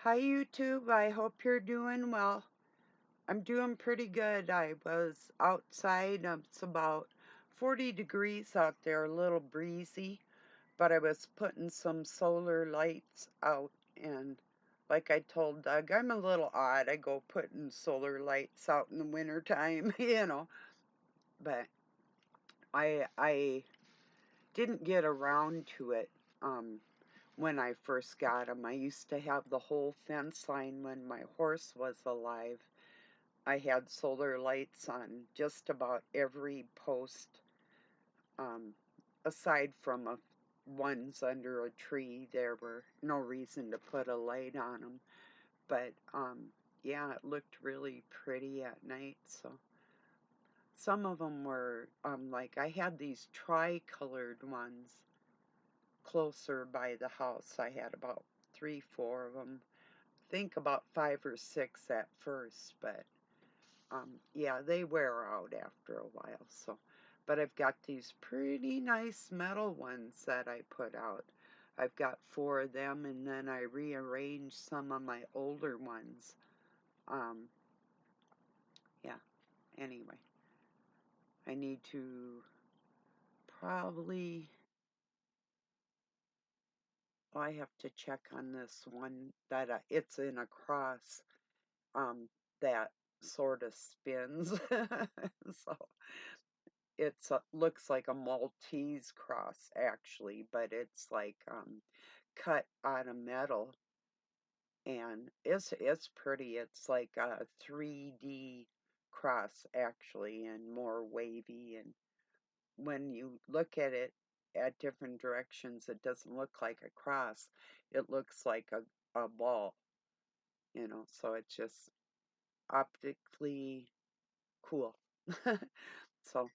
Hi, YouTube. I hope you're doing well. I'm doing pretty good. I was outside. It's about 40 degrees out there, a little breezy, but I was putting some solar lights out. And like I told Doug, I'm a little odd. I go putting solar lights out in the wintertime, but I didn't get around to it. Um, when I first got them, I used to have the whole fence line when my horse was alive. I had solar lights on just about every post, um, aside from ones under a tree. There were no reason to put a light on them, but yeah, it looked really pretty at night. So some of them were like I had these tri-colored ones closer by the house. I had about three, four of them. Think about five or six at first, but yeah, they wear out after a while. So, but I've got these pretty nice metal ones that I put out. I've got four of them, and then I rearranged some of my older ones. Um, yeah. Anyway, I need to probably. Oh, I have to check on this one that it's in a cross. Um, that sort of spins. So it's looks like a Maltese cross actually, but it's like cut out of metal, and it's pretty. It's like a 3D cross actually, and more wavy. And when you look at it at different directions, it doesn't look like a cross. It looks like a ball, So it's just optically cool. So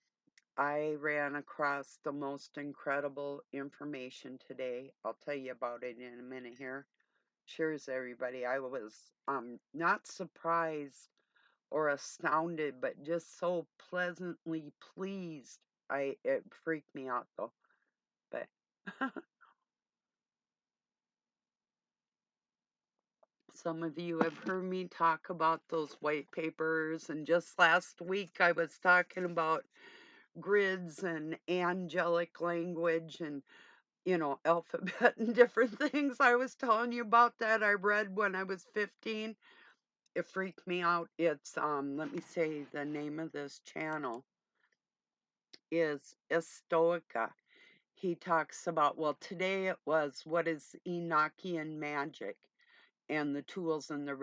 I ran across the most incredible information today. I'll tell you about it in a minute here. Cheers, everybody. I was not surprised or astounded, but just so pleasantly pleased. It freaked me out though. But some of you have heard me talk about those white papers, and just last week I was talking about grids and angelic language and alphabet and different things. I was telling you about that I read when I was 15. It freaked me out. It's let me say the name of this channel is Estoica. He talks about, well, today it was what is Enochian magic and the tools and the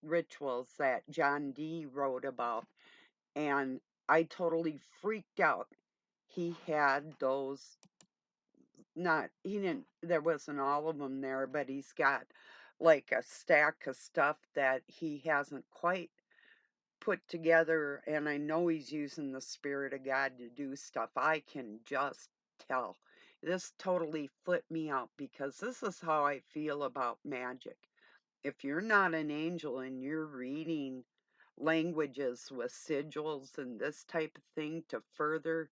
rituals that John Dee wrote about. And I totally freaked out. He had those, not he didn't, there wasn't all of them there, but he's got like a stack of stuff that he hasn't quite put together, and I know he's using the spirit of God to do stuff. I can just tell. This totally flipped me out because this is how I feel about magic. If you're not an angel and you're reading languages with sigils and this type of thing to further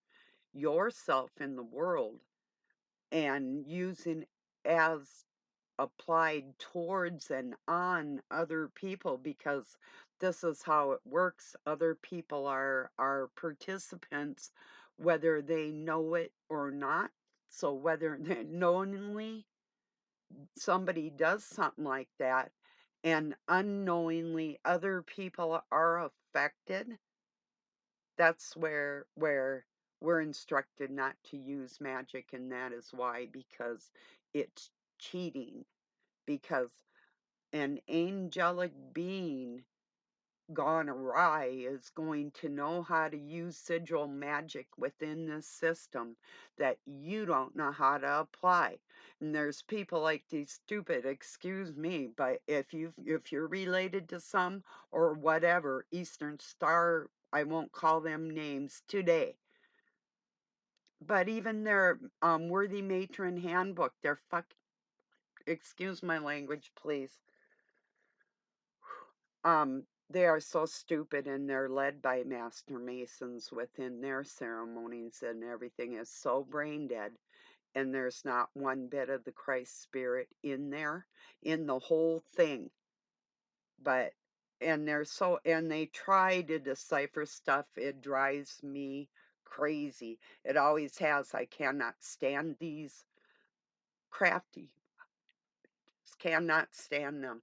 yourself in the world, and using as applied towards and on other people, because this is how it works. Other people are participants whether they know it or not. So whether they knowingly somebody does something like that and unknowingly other people are affected, that's where we're instructed not to use magic, and that is why, because it's cheating. Because an angelic being gone awry is going to know how to use sigil magic within this system that you don't know how to apply. And there's people like these stupid, excuse me, but if you're related to some or whatever, Eastern Star, I won't call them names today, but even their worthy matron handbook, their excuse my language, please. They are so stupid, and they're led by master masons within their ceremonies, and everything is so brain dead. and there's not one bit of the Christ spirit in there, in the whole thing. But and they try to decipher stuff. It drives me crazy. It always has. I cannot stand these crafty, cannot stand them.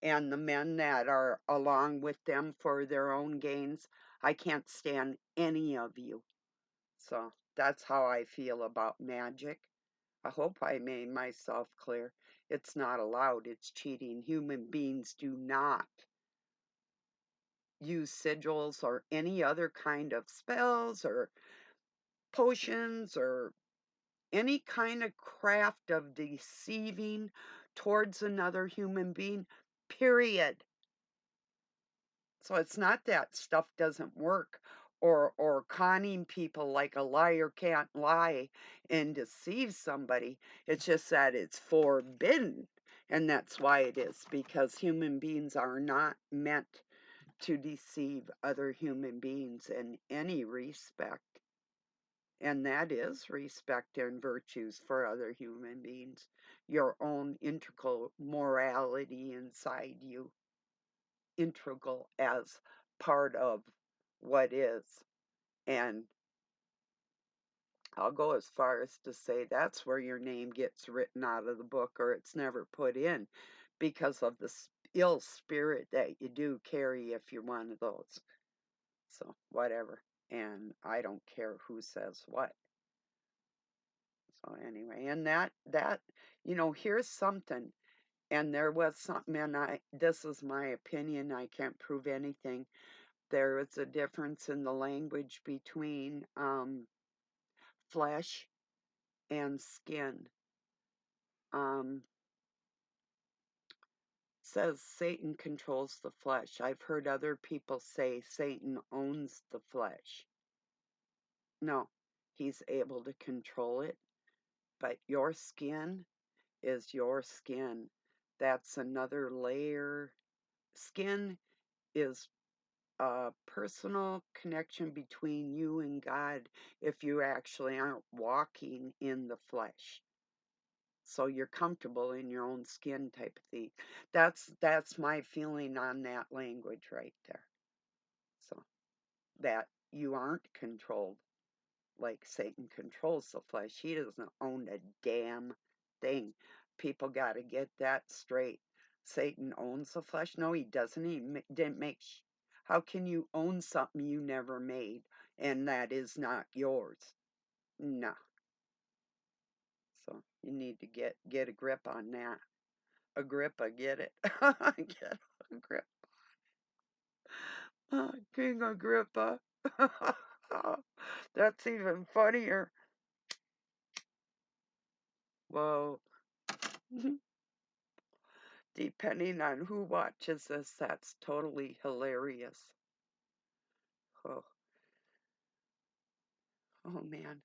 And the men that are along with them for their own gains, I can't stand any of you. So that's how I feel about magic. I hope I made myself clear. It's not allowed, it's cheating. Human beings do not use sigils or any other kind of spells or potions or any kind of craft of deceiving towards another human being, period. So it's not that stuff doesn't work or conning people like a liar can't lie and deceive somebody. It's just that it's forbidden. And that's why it is, because human beings are not meant to deceive other human beings in any respect. And that is respect and virtues for other human beings, your own integral morality inside you, integral as part of what is. And I'll go as far as to say that's where your name gets written out of the book or it's never put in because of the ill spirit that you do carry if you're one of those. So, whatever. And I don't care who says what. So, anyway, and here's something. And there was something, and this is my opinion, I can't prove anything. There is a difference in the language between flesh and skin. Um, says Satan controls the flesh. I've heard other people say Satan owns the flesh. No, he's able to control it, but your skin is your skin. That's another layer. Skin is a personal connection between you and God if you actually aren't walking in the flesh. So you're comfortable in your own skin type of thing. That's my feeling on that language right there. So that you aren't controlled like Satan controls the flesh. He doesn't own a damn thing. People got to get that straight. Satan owns the flesh? No, he doesn't. He didn't make. How can you own something you never made and that is not yours? No. So you need to get a grip on that. Agrippa, get it? Get a grip. King Agrippa. That's even funnier. Whoa. Depending on who watches this, that's totally hilarious. Oh, oh man.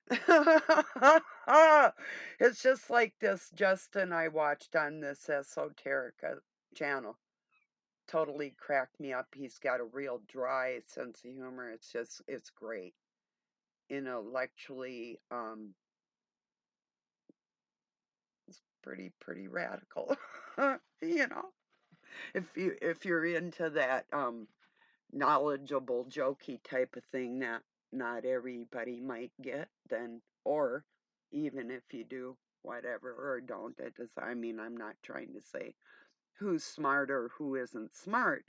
It's just like this Justin I watched on this Esoterica channel. Totally cracked me up. He's got a real dry sense of humor. It's great. Intellectually, it's pretty radical. you know, if you're into that knowledgeable, jokey type of thing that not everybody might get, then, or even if you do, whatever, or don't, it does, I mean, I'm not trying to say who's smart or who isn't smart,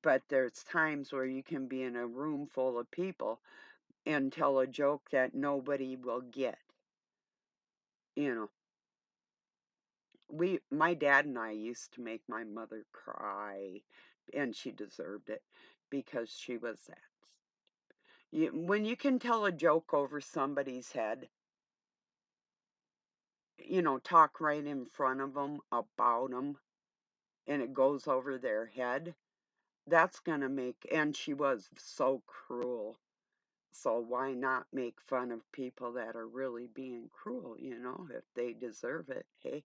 but there's times where you can be in a room full of people and tell a joke that nobody will get. You know, my dad and I used to make my mother cry, and she deserved it because she was that. When you can tell a joke over somebody's head, talk right in front of them about them, and it goes over their head, that's gonna make, and she was so cruel. So why not make fun of people that are really being cruel, if they deserve it? Hey,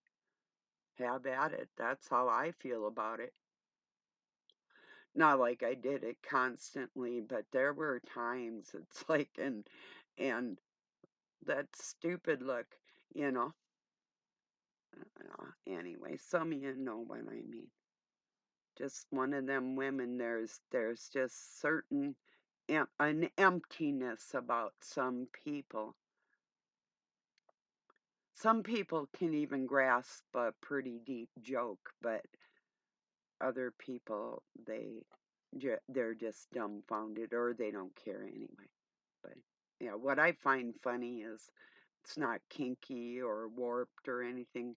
have at it. That's how I feel about it. Not like I did it constantly, but there were times it's like, and that stupid look. you know. Anyway, some of you know what I mean. Just one of them women. There's just certain an emptiness about some people. Some people can even grasp a pretty deep joke, but other people they're just dumbfounded or they don't care anyway. But yeah, what I find funny is it's not kinky or warped or anything.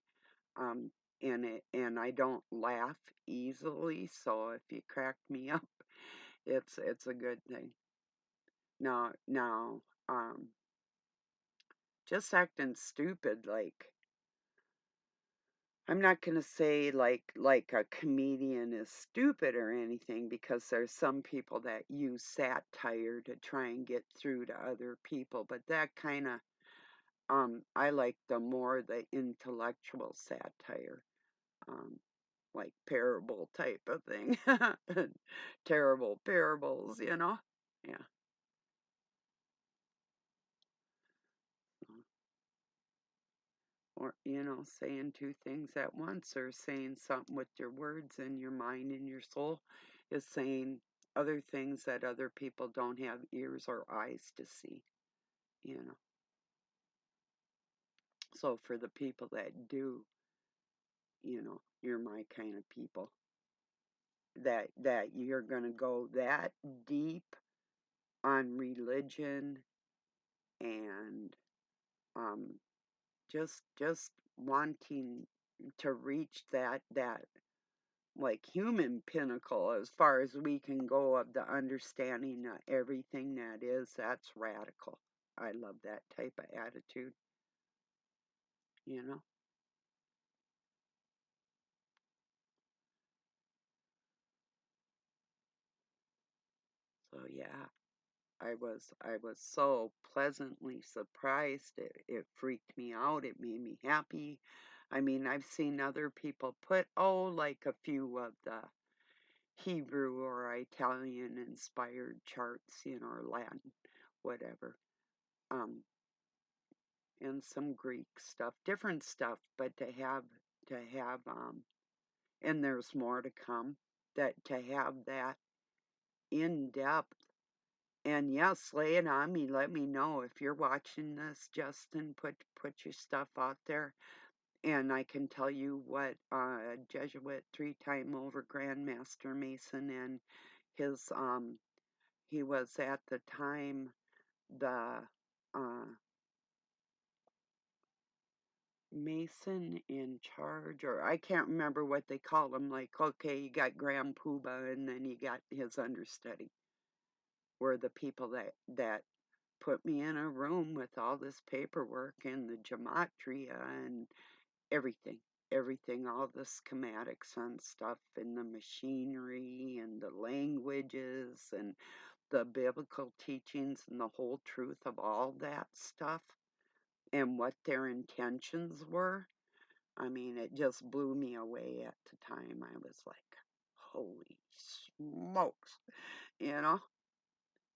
Um, and I don't laugh easily, so if you crack me up, it's a good thing. Now, just acting stupid, like I'm not gonna say like a comedian is stupid or anything because there's some people that use satire to try and get through to other people, but that kind of I like the intellectual satire, um, like parable type of thing, terrible parables, you know? Yeah. Or, saying two things at once or saying something with your words and your mind and your soul is saying other things that other people don't have ears or eyes to see, you know. So for the people that do, you're my kind of people. That you're going to go that deep on religion and um just wanting to reach that like human pinnacle as far as we can go of the understanding of everything that is. That's radical. I love that type of attitude, you know. So yeah, I was so pleasantly surprised. It freaked me out. It made me happy. I mean, I've seen other people put like a few of the Hebrew or Italian inspired charts, or Latin, whatever. Um, and some Greek stuff, different stuff, but to have and there's more to come, that to have that in depth. And yes, lay it on me. Let me know if you're watching this, Justin. Put your stuff out there, and I can tell you what Jesuit 3-time over Grandmaster Mason and his he was at the time the uh, Mason in charge, or I can't remember what they call him. Like, okay, you got Grand Poobah, and then you got his understudy. Were the people that put me in a room with all this paperwork and the gematria and everything, everything, all the schematics and stuff, and the machinery and the languages and the biblical teachings and the whole truth of all that stuff and what their intentions were. I mean, it just blew me away at the time. I was like, holy smokes, you know,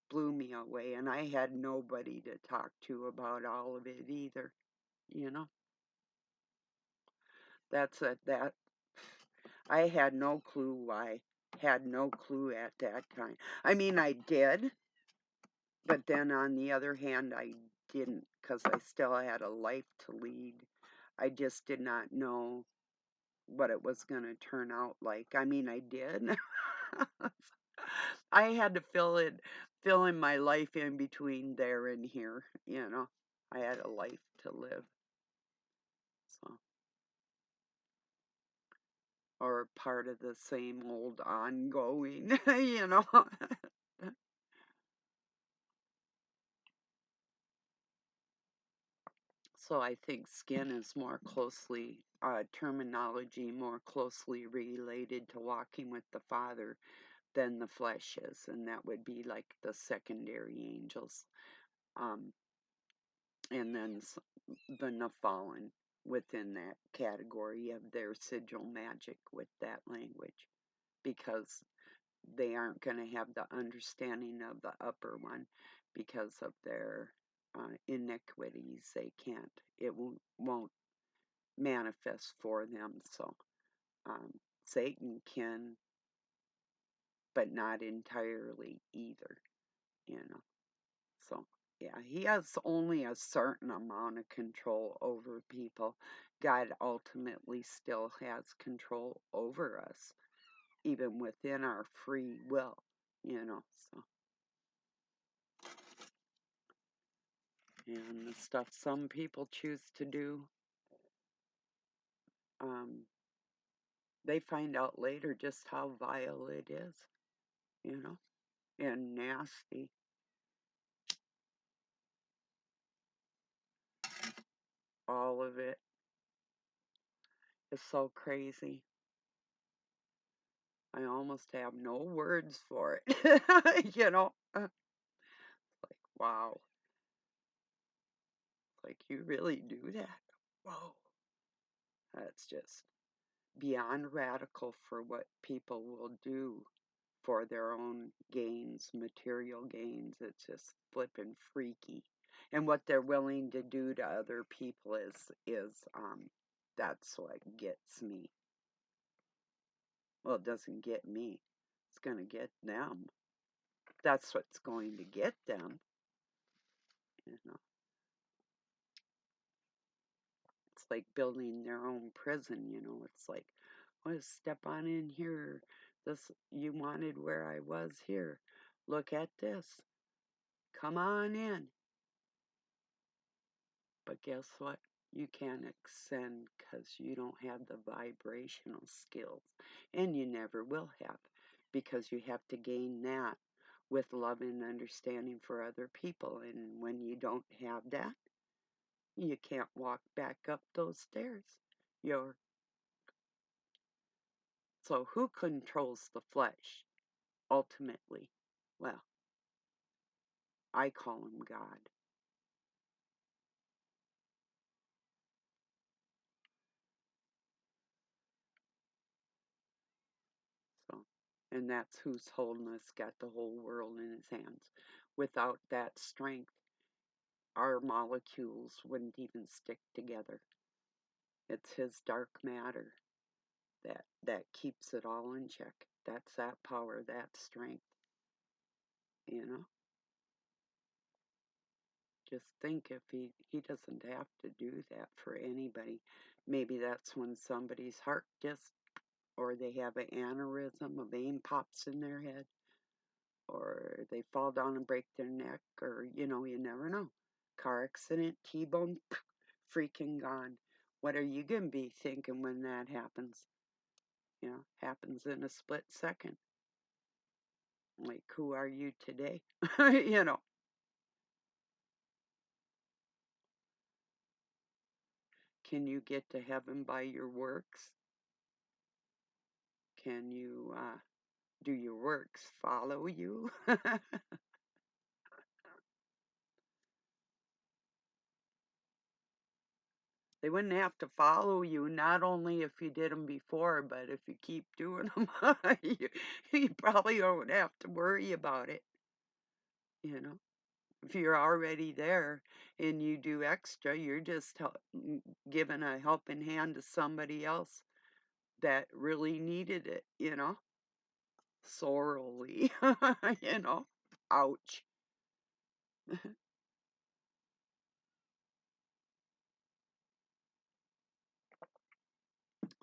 blew me away. And I had nobody to talk to about all of it either, you know. That I had no clue why. Had no clue at that time. I mean, I did, but then on the other hand, I didn't because I still had a life to lead. I just did not know what it was going to turn out like. I mean, I did. I had to fill in my life in between there and here, you know. I had a life to live. So, or part of the same old ongoing, you know. So I think skin is more closely terminology more closely related to walking with the Father than the flesh is, and that would be like the secondary angels. Um, and then the Nephalin within that category of their sigil magic with that language, because they aren't going to have the understanding of the upper one because of their iniquities. They can't. It won't manifest for them. So Satan can, but not entirely either. You know. So yeah, he has only a certain amount of control over people. God ultimately still has control over us, even within our free will. You know. So. And the stuff some people choose to do, um, they find out later just how vile it is, you know, and nasty. All of it is so crazy. I almost have no words for it, you know. Like, wow, like you really do that? Whoa, that's just beyond radical for what people will do for their own gains, material gains. It's just flippin' freaky. And what they're willing to do to other people is that's what gets me. Well, it doesn't get me. It's going to get them. That's what's going to get them. You know, it's like building their own prison, you know. It's like, well, step on in here. This you wanted where I was here. Look at this. Come on in. But guess what? You can't ascend because you don't have the vibrational skills. And you never will have because you have to gain that with love and understanding for other people. And when you don't have that, you can't walk back up those stairs. You're, so who controls the flesh ultimately? Well, I call him God. So, and that's whose wholeness got the whole world in his hands. Without that strength, our molecules wouldn't even stick together. It's his dark matter that keeps it all in check. That's that power, that strength, you know. Just think if he doesn't have to do that for anybody. Maybe that's when somebody's heart just or they have an aneurysm, a vein pops in their head, or they fall down and break their neck, or you never know. Car accident, T-bone, freaking gone. What are you gonna be thinking when that happens? Happens in a split second. Like, who are you today? you know, can you get to heaven by your works? Can you do your works follow you? They wouldn't have to follow you, not only if you did them before, but if you keep doing them, you probably don't have to worry about it, you know. If you're already there and you do extra, you're just giving a helping hand to somebody else that really needed it, sorely, you know. Ouch.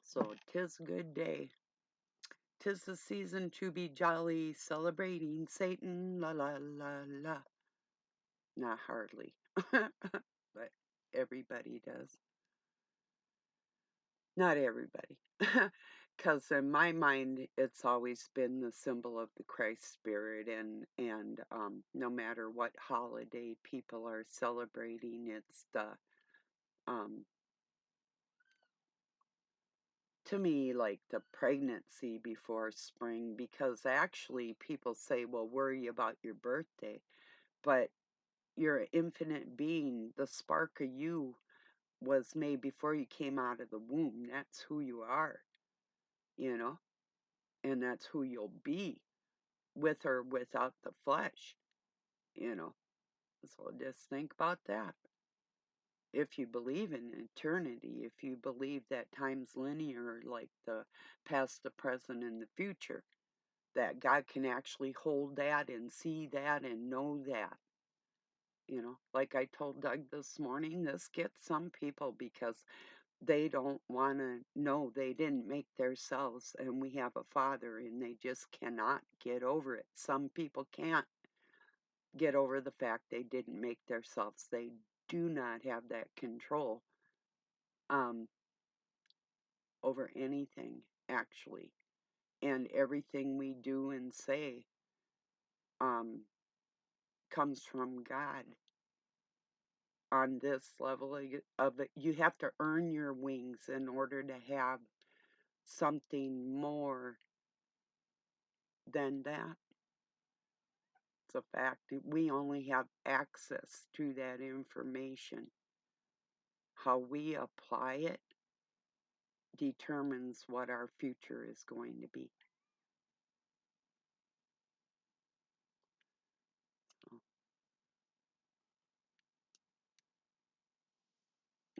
So 'tis a good day. 'Tis the season to be jolly, celebrating Satan, la la la la. Not hardly, but everybody does. Not everybody. Because in my mind, it's always been the symbol of the Christ spirit, and no matter what holiday people are celebrating, it's the um, to me like the pregnancy before spring. Because actually, people say, "Well, worry about your birthday," but you're an infinite being. The spark of you was made before you came out of the womb. That's who you are, you know, and that's who you'll be with or without the flesh, you know. So just think about that. If you believe in eternity, if you believe that time's linear, like the past, the present, and the future, that God can actually hold that and see that and know that. Like I told Doug this morning, this gets some people because they don't want to know they didn't make themselves and we have a father and they just cannot get over it. Some people can't get over the fact they didn't make themselves. They do not have that control um, over anything, actually. And everything we do and say um, comes from God on this level of it. You have to earn your wings in order to have something more than that. It's a fact that we only have access to that information. How we apply it determines what our future is going to be.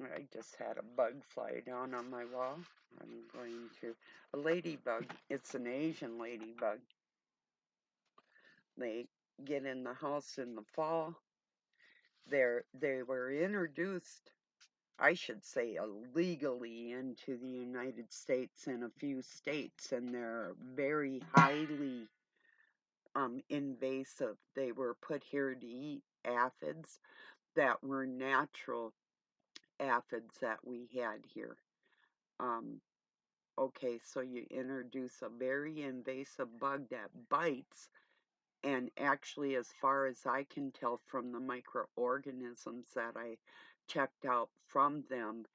I just had a bug fly down on my wall. I'm going to a ladybug. It's an Asian ladybug. They get in the house in the fall. They were introduced, I should say, illegally into the United States in a few states, and they're very highly invasive. They were put here to eat aphids that were natural aphids that we had here. Um, okay, so you introduce a very invasive bug that bites, and actually, as far as I can tell from the microorganisms that I checked out from them,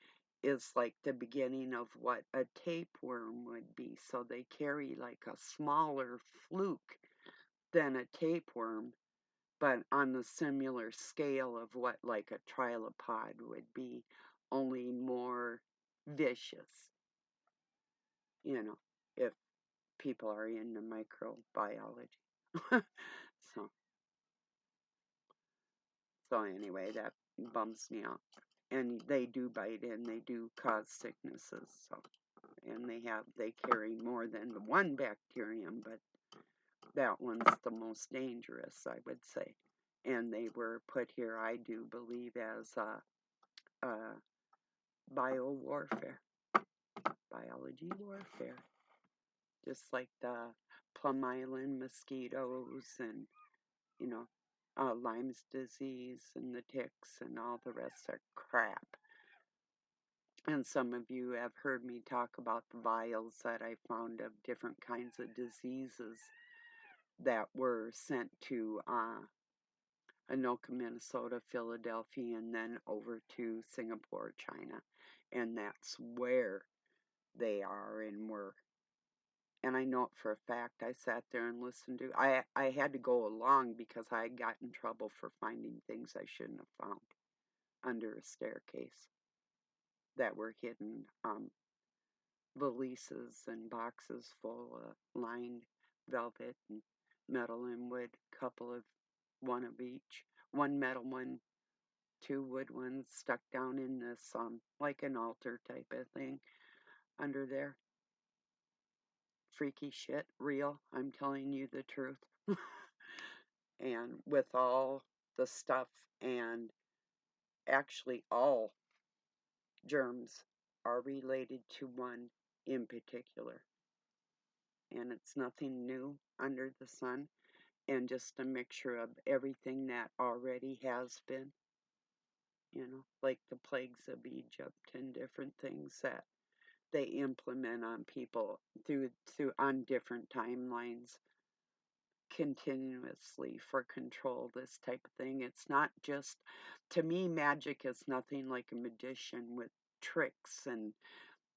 is like the beginning of what a tapeworm would be. So they carry like a smaller fluke than a tapeworm, but on the similar scale of what like a trilopod would be, only more vicious, if people are into microbiology. so so anyway, that bums me out. And they do bite and they do cause sicknesses. So and they carry more than the one bacterium, but that one's the most dangerous, I would say. And they were put here, I do believe, as bio warfare, biology warfare, just like the Plum Island mosquitoes and, you know, Lyme's disease and the ticks and all the rest of crap. And some of you have heard me talk about the vials that I found of different kinds of diseases that were sent to Anoka, Minnesota, Philadelphia, and then over to Singapore, China. And that's where they are and were. And I know it for a fact. I sat there and listened to. I had to go along because I got in trouble for finding things I shouldn't have found under a staircase that were hidden valises and boxes full of lined velvet and metal and wood, couple of one of each, one metal one, two wood ones stuck down in this like an altar type of thing under there. Freaky shit, real. I'm telling you the truth. And with all the stuff, and actually all germs are related to one in particular. And it's nothing new under the sun, and just a mixture of everything that already has been, like the plagues of Egypt and different things that they implement on people through on different timelines continuously for control, this type of thing. It's not just, to me, magic is nothing like a magician with tricks and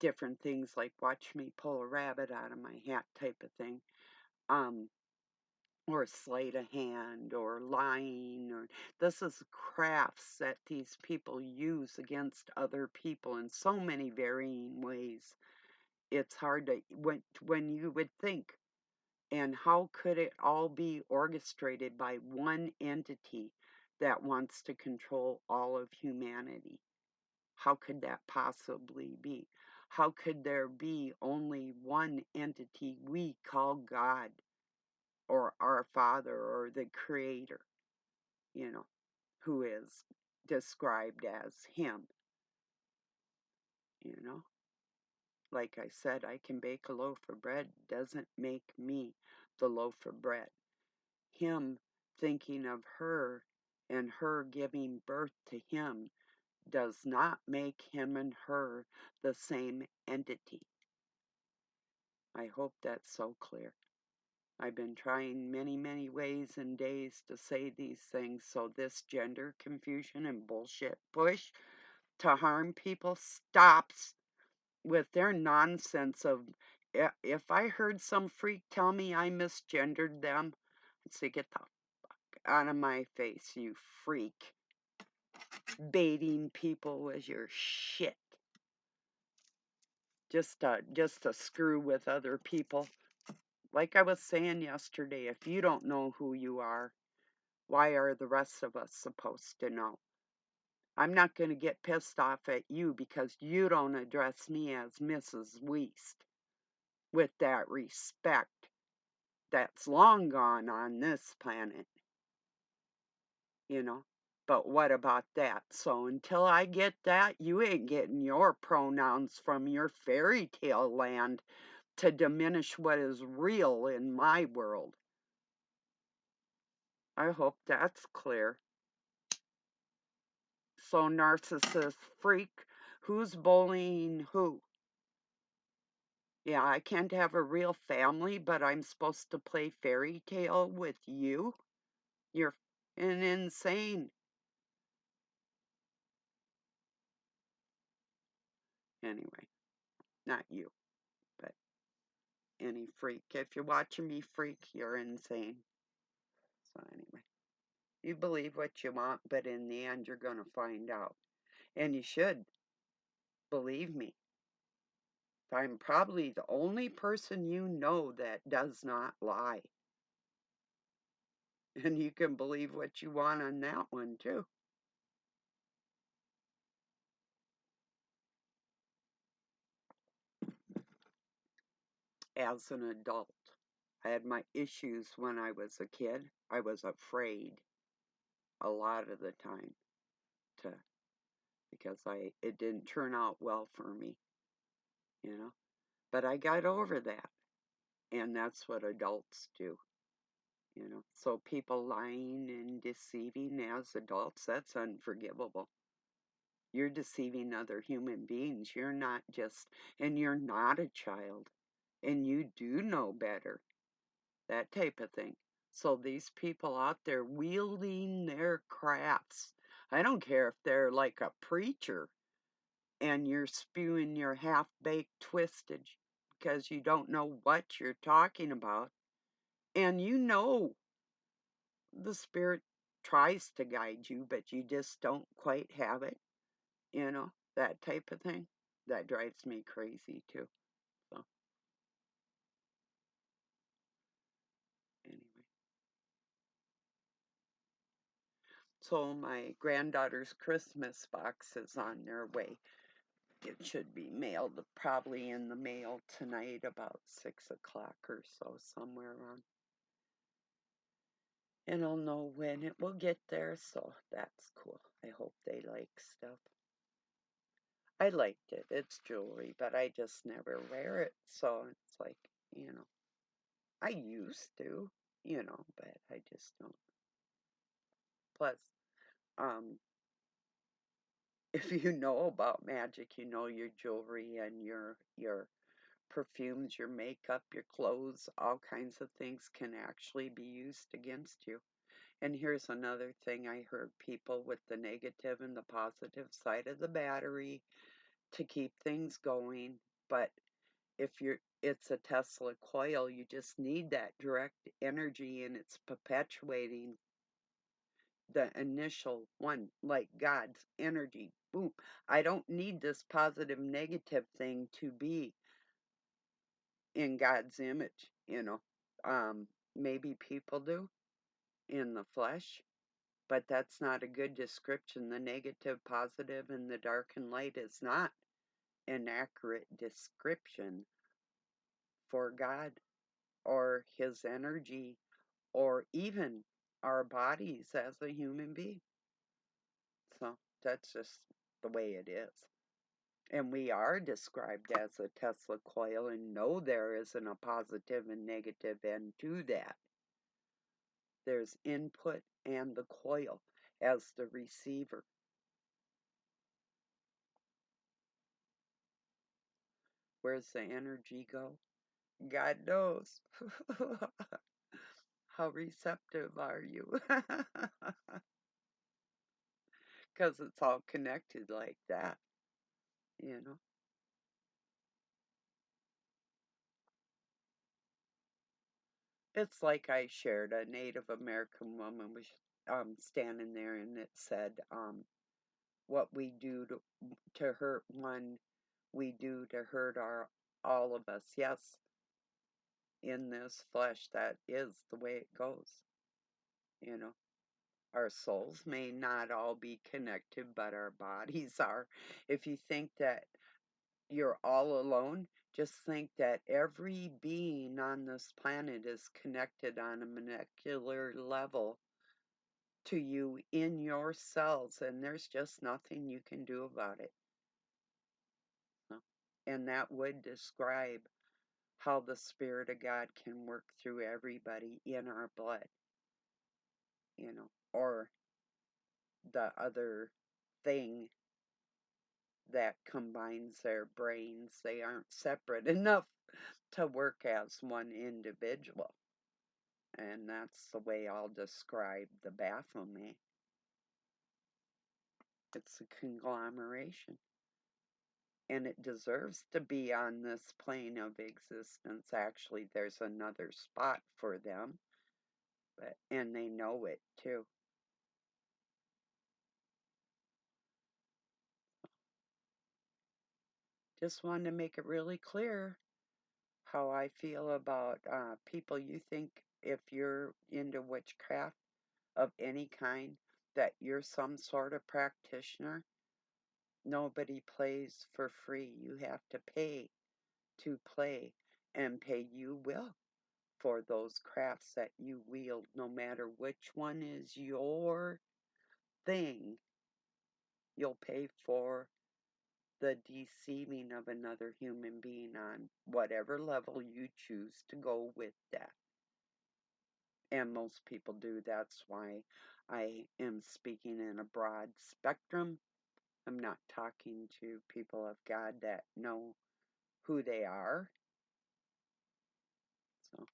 different things like watch me pull a rabbit out of my hat type of thing. Um, or sleight of hand or lying, or this is crafts that these people use against other people in so many varying ways. It's hard to when you would think, and how could it all be orchestrated by one entity that wants to control all of humanity. How could that possibly be? How could there be only one entity we call God or our Father or the Creator, you know, who is described as Him, you know? Like I said, I can bake a loaf of bread doesn't make me the loaf of bread. Him thinking of her and her giving birth to him does not make him and her the same entity. I hope that's so clear. I've been trying many, many ways and days to say these things so this gender confusion and bullshit push to harm people stops with their nonsense of if I heard some freak tell me I misgendered them, I'd say, get the fuck out of my face, you freak. Baiting people with your shit. Just to screw with other people. Like I was saying yesterday, if you don't know who you are, why are the rest of us supposed to know? I'm not going to get pissed off at you because you don't address me as Mrs. Weast with that respect that's long gone on this planet, you know. But what about that? So until I get that, you ain't getting your pronouns from your fairy tale land to diminish what is real in my world. I hope that's clear. So, narcissist freak, who's bullying who? Yeah, I can't have a real family, but I'm supposed to play fairy tale with you? You're an insane. Anyway, not you, but any freak. If you're watching me freak, you're insane. So, anyway, you believe what you want, but in the end, you're going to find out. And you should believe me. I'm probably the only person you know that does not lie. And you can believe what you want on that one, too. As an adult, I had my issues when I was a kid. I was afraid a lot of the time to because it didn't turn out well for me, you know. But I got over that, and that's what adults do, you know. So people lying and deceiving as adults, that's unforgivable. You're deceiving other human beings. You're not just, and you're not a child, and you do know better, that type of thing. So these people out there wielding their crafts, I don't care if they're like a preacher and you're spewing your half baked twistage because you don't know what you're talking about, and you know the Spirit tries to guide you, but you just don't quite have it, you know, that type of thing. That drives me crazy too. So, anyway. So, my granddaughter's Christmas box is on their way. It should be mailed probably in the mail tonight about 6 o'clock or so, somewhere around. And I'll know when it will get there, so that's cool. I hope they like stuff. I liked it. It's jewelry, but I just never wear it, so it's like, you know, I used to, you know, but I just don't. Plus, um, if you know about magic, you know your jewelry and your perfumes, your makeup, your clothes, all kinds of things can actually be used against you. And here's another thing I heard people with the negative and the positive side of the battery to keep things going. But if it's a Tesla coil, you just need that direct energy and it's perpetuating the initial one, like God's energy. Boom. I don't need this positive negative thing to be in God's image, you know. Maybe people do in the flesh, But that's not a good description. The negative, positive, and the dark and light is not an accurate description for God or His energy or even our bodies as a human being. So that's just the way it is. And we are described as a Tesla coil, and know there isn't a positive and negative end to that. There's input and the coil as the receiver. Where's the energy go? God knows. How receptive are you? Because it's all connected like that, you know. It's like I shared, a Native American woman was standing there, and it said, what we do to hurt one, we do to hurt all of us. Yes, in this flesh, that is the way it goes, you know. Our souls may not all be connected, but our bodies are. If you think that you're all alone, just think that every being on this planet is connected on a molecular level to you in your cells, and there's just nothing you can do about it. And that would describe how the Spirit of God can work through everybody in our blood, or the other thing that combines their brains. They aren't separate enough to work as one individual. And that's the way I'll describe the Baphomet. It's a conglomeration. And it deserves to be on this plane of existence. Actually, there's another spot for them, and they know it too. Just wanted to make it really clear how I feel about people. You think if you're into witchcraft of any kind, that you're some sort of practitioner. Nobody plays for free. You have to pay to play, and pay you will for those crafts that you wield, no matter which one is your thing. You'll pay for the deceiving of another human being on whatever level you choose to go with that. And most people do. That's why I am speaking in a broad spectrum. I'm not talking to people of God that know who they are. So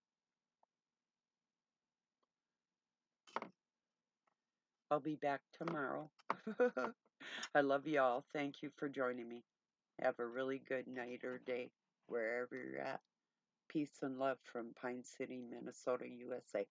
I'll be back tomorrow. I love you all. Thank you for joining me. Have a really good night or day wherever you're at. Peace and love from Pine City, Minnesota, USA.